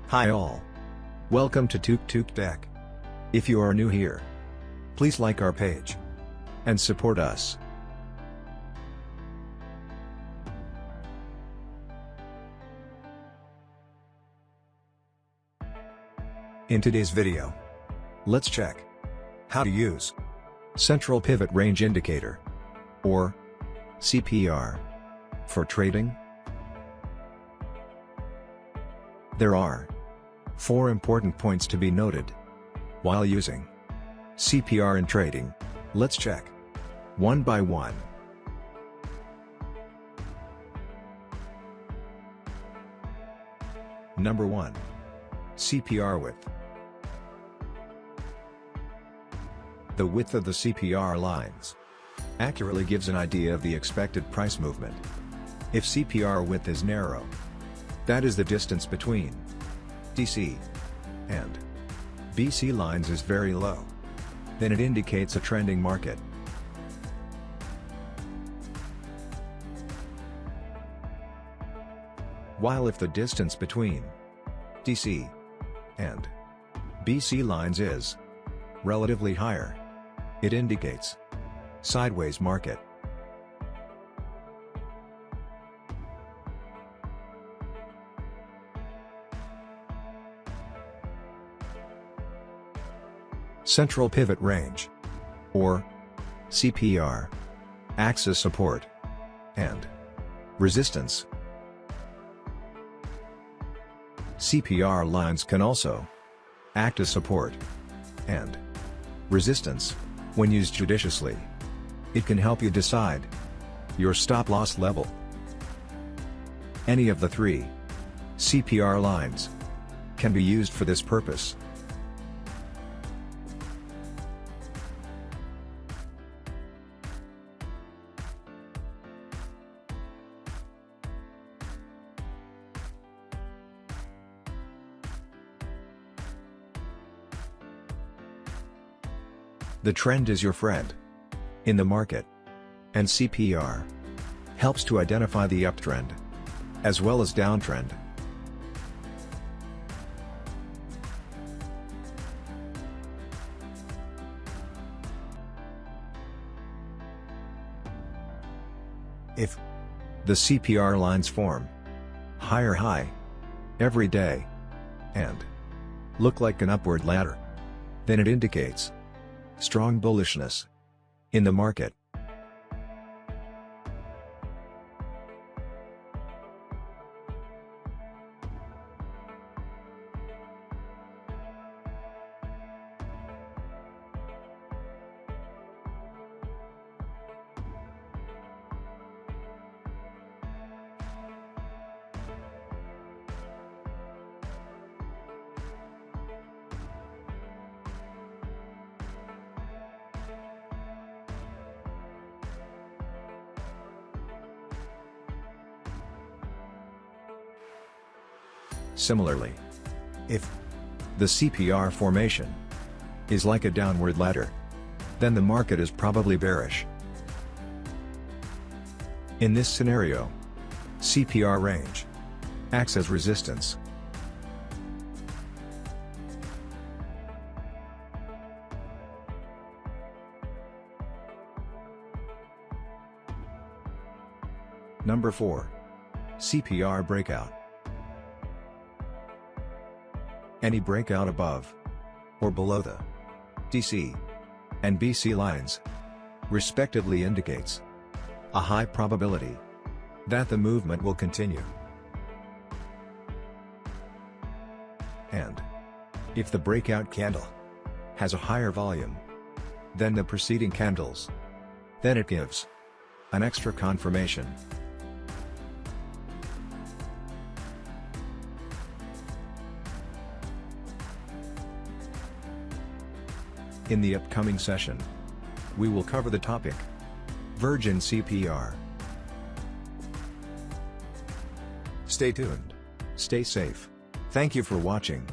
Hi all. Welcome to Tuk Tuk Tech. If you are new here, please like our page and support us. In today's video, let's check how to use Central Pivot Range Indicator, or CPR, for trading. There are 4 important points to be noted while using CPR in trading. Let's check one by one. Number 1. CPR width. The width of the CPR lines accurately gives an idea of the expected price movement. If CPR width is narrow, that is the distance between DC and BC lines is very low, then it indicates a trending market. While if the distance between DC and BC lines is relatively higher, it indicates sideways market. Central Pivot Range, or CPR, acts as support and resistance. CPR lines can also act as support and resistance when used judiciously. It can help you decide your stop-loss level. Any of the 3 CPR lines can be used for this purpose. The trend is your friend in the market, and CPR helps to identify the uptrend as well as downtrend. If the CPR lines form higher high every day and look like an upward ladder, then it indicates strong bullishness in the market. Similarly, if the CPR formation is like a downward ladder, then the market is probably bearish. In this scenario, CPR range acts as resistance. Number 4. CPR breakout. Any breakout above or below the DC and BC lines, respectively, indicates a high probability that the movement will continue. And if the breakout candle has a higher volume than the preceding candles, then it gives an extra confirmation. In the upcoming session, we will cover the topic Virgin CPR. Stay tuned, stay safe. Thank you for watching.